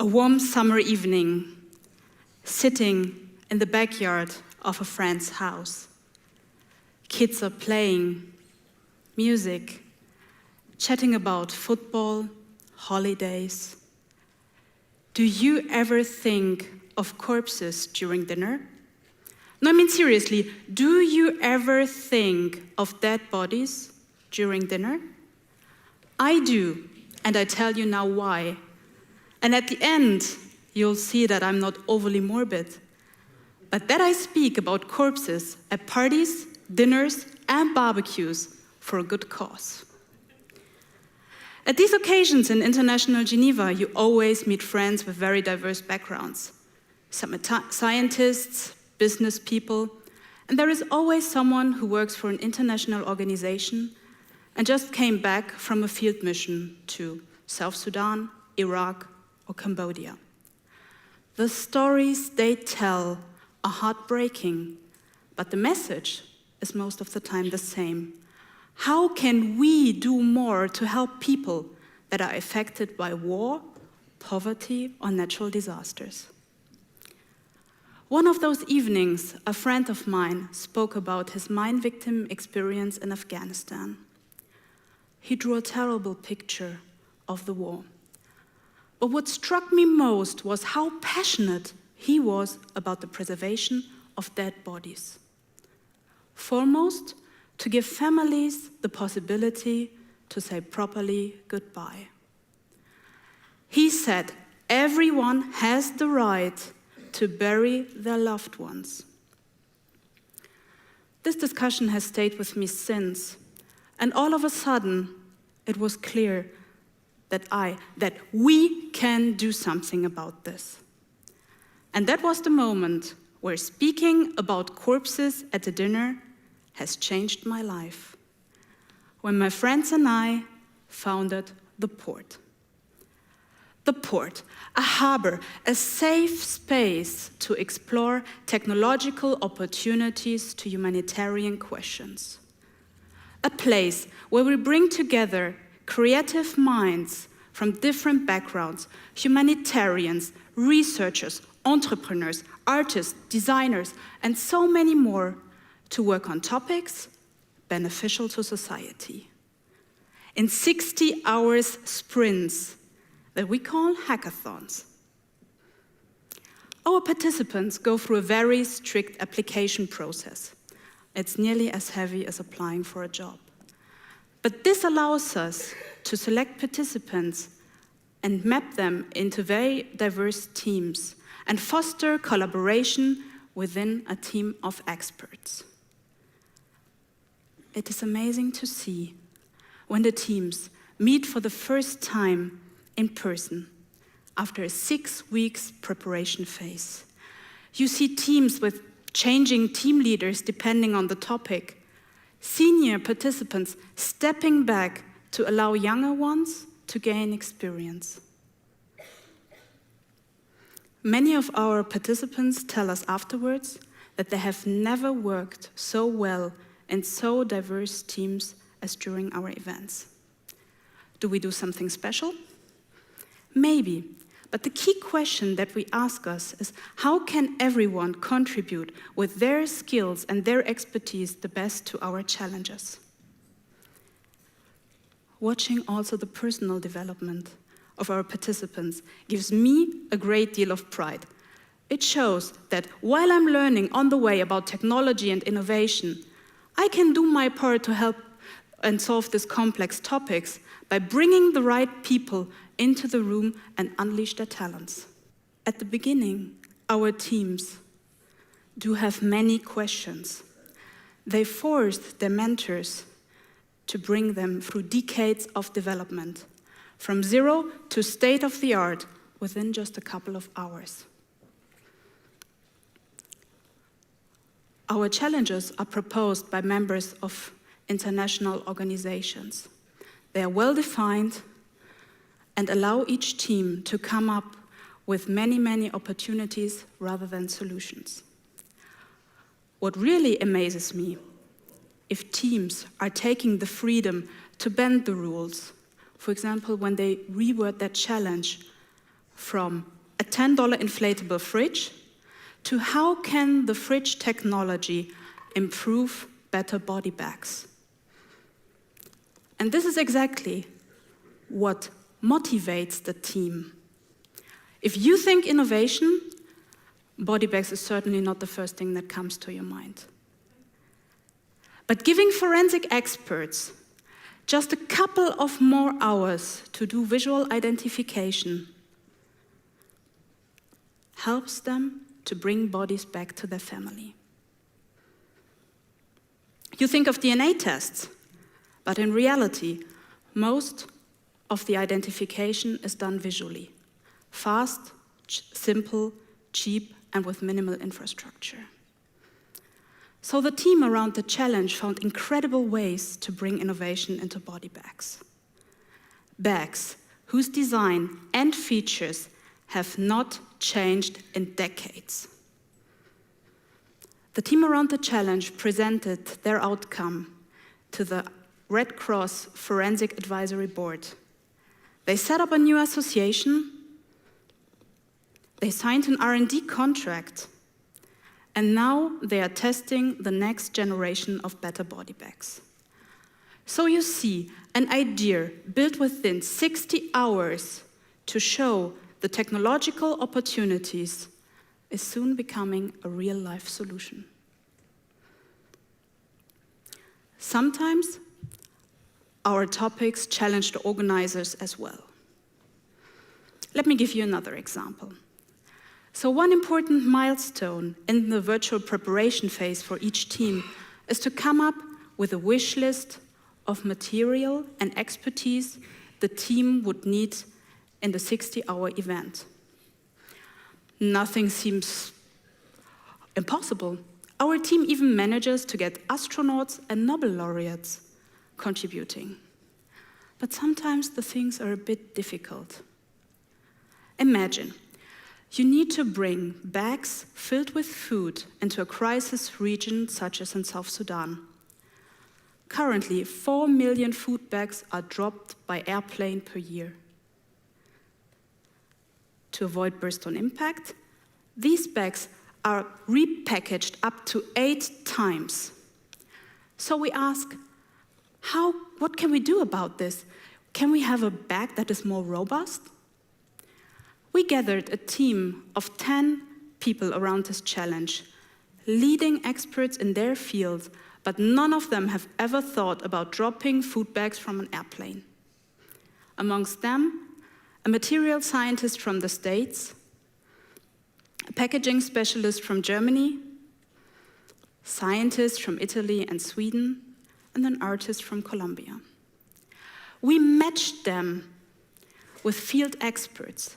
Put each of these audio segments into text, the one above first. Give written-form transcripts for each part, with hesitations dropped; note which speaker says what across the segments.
Speaker 1: A warm summer evening, sitting in the backyard of a friend's house. Kids are playing, music, chatting about football, holidays. Do you ever think of corpses during dinner? No, I mean seriously, do you ever think of dead bodies during dinner? I do, and I tell you now why. And at the end, you'll see that I'm not overly morbid, but that I speak about corpses at parties, dinners, and barbecues for a good cause. At these occasions in international Geneva, you always meet friends with very diverse backgrounds. Some scientists, business people, and there is always someone who works for an international organization and just came back from a field mission to South Sudan, Iraq, or Cambodia. The stories they tell are heartbreaking, but the message is most of the time the same. How can we do more to help people that are affected by war, poverty, or natural disasters? One of those evenings, a friend of mine spoke about his mine victim experience in Afghanistan. He drew a terrible picture of the war. But what struck me most was how passionate he was about the preservation of dead bodies. Foremost, to give families the possibility to say properly goodbye. He said, everyone has the right to bury their loved ones. This discussion has stayed with me since, and all of a sudden, it was clear that we can do something about this. And that was the moment where speaking about corpses at a dinner has changed my life. When my friends and I founded The Port. The Port, a harbor, a safe space to explore technological opportunities to humanitarian questions. A place where we bring together creative minds from different backgrounds, humanitarians, researchers, entrepreneurs, artists, designers, and so many more to work on topics beneficial to society. In 60 hours sprints that we call hackathons. Our participants go through a very strict application process. It's nearly as heavy as applying for a job. But this allows us to select participants and map them into very diverse teams and foster collaboration within a team of experts. It is amazing to see when the teams meet for the first time in person after a 6 weeks preparation phase. You see teams with changing team leaders depending on the topic, senior participants stepping back to allow younger ones to gain experience. Many of our participants tell us afterwards that they have never worked so well in so diverse teams as during our events. Do we do something special? Maybe, but the key question that we ask us is, how can everyone contribute with their skills and their expertise the best to our challenges? Watching also the personal development of our participants gives me a great deal of pride. It shows that while I'm learning on the way about technology and innovation, I can do my part to help and solve these complex topics by bringing the right people into the room and unleash their talents. At the beginning, our teams do have many questions. They forced their mentors to bring them through decades of development, from zero to state-of-the-art within just a couple of hours. Our challenges are proposed by members of international organizations. They are well-defined and allow each team to come up with many, many opportunities rather than solutions. What really amazes me, if teams are taking the freedom to bend the rules, for example, when they reword that challenge from a $10 inflatable fridge to how can the fridge technology improve better body bags. And this is exactly what motivates the team. If you think innovation, body bags is certainly not the first thing that comes to your mind. But giving forensic experts just a couple of more hours to do visual identification helps them to bring bodies back to their family. You think of DNA tests, but in reality, most of the identification is done visually. Fast, simple, cheap, and with minimal infrastructure. So the team around the challenge found incredible ways to bring innovation into body bags. Bags whose design and features have not changed in decades. The team around the challenge presented their outcome to the Red Cross Forensic Advisory Board. They set up a new association, they signed an R&D contract, and now they are testing the next generation of better body bags. So you see, an idea built within 60 hours to show the technological opportunities is soon becoming a real-life solution. Sometimes our topics challenge the organizers as well. Let me give you another example. So one important milestone in the virtual preparation phase for each team is to come up with a wish list of material and expertise the team would need in the 60-hour event. Nothing seems impossible. Our team even manages to get astronauts and Nobel laureates contributing. But sometimes the things are a bit difficult. Imagine, you need to bring bags filled with food into a crisis region such as in South Sudan. Currently, 4 million food bags are dropped by airplane per year. To avoid burst on impact, these bags are repackaged up to 8 times. So we ask, what can we do about this? Can we have a bag that is more robust? We gathered a team of 10 people around this challenge, leading experts in their field, but none of them have ever thought about dropping food bags from an airplane. Amongst them, a material scientist from the States, a packaging specialist from Germany, scientists from Italy and Sweden, and an artist from Colombia. We matched them with field experts,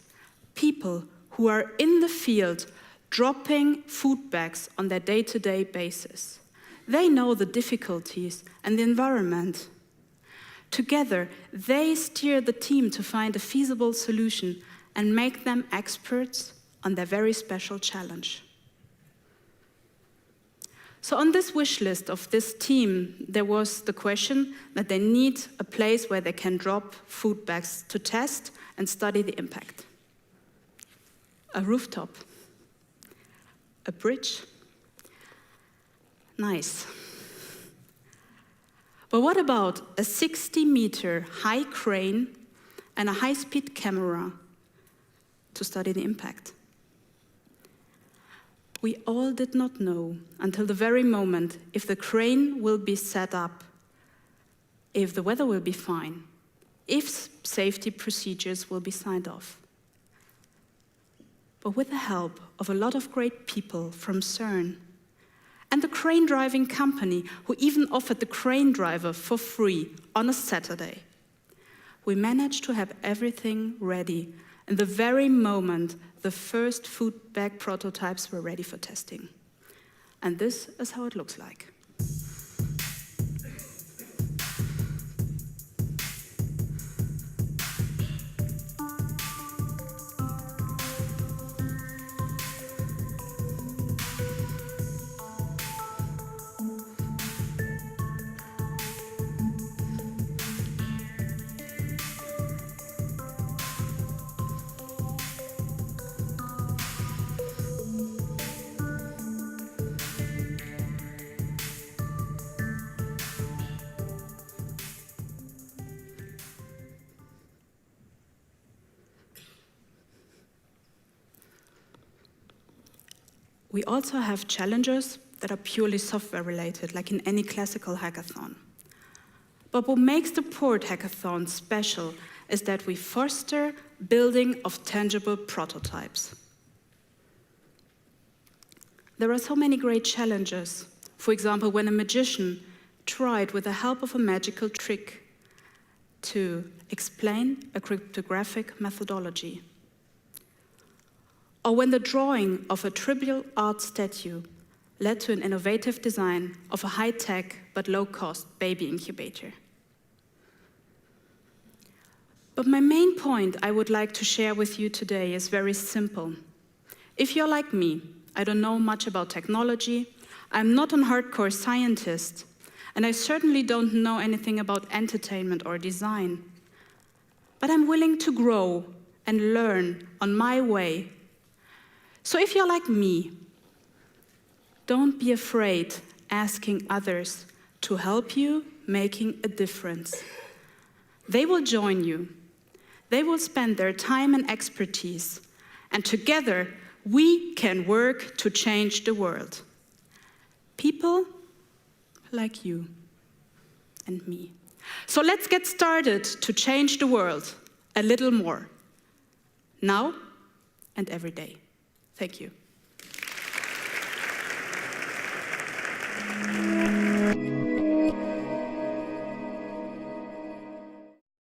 Speaker 1: people who are in the field dropping food bags on their day-to-day basis. They know the difficulties and the environment. Together, they steer the team to find a feasible solution and make them experts on their very special challenge. So on this wish list of this team, there was the question that they need a place where they can drop food bags to test and study the impact. A rooftop, a bridge. Nice. But what about a 60-meter high crane and a high-speed camera to study the impact? We all did not know until the very moment if the crane will be set up, if the weather will be fine, if safety procedures will be signed off. But with the help of a lot of great people from CERN and the crane driving company who even offered the crane driver for free on a Saturday, we managed to have everything ready in the very moment the first food bag prototypes were ready for testing. And this is how it looks like. we also have challenges that are purely software related, like in any classical hackathon. But what makes the Port Hackathon special is that we foster building of tangible prototypes. There are so many great challenges. For example, when a magician tried with the help of a magical trick to explain a cryptographic methodology. Or when the drawing of a trivial art statue led to an innovative design of a high-tech but low-cost baby incubator. But my main point I would like to share with you today is very simple. If you're like me, I don't know much about technology, I'm not a hardcore scientist, and I certainly don't know anything about entertainment or design. But I'm willing to grow and learn on my way. So if you're like me, don't be afraid asking others to help you making a difference. They will join you. They will spend their time and expertise, and together we can work to change the world. People like you and me. So let's get started to change the world a little more, now and every day. Thank you.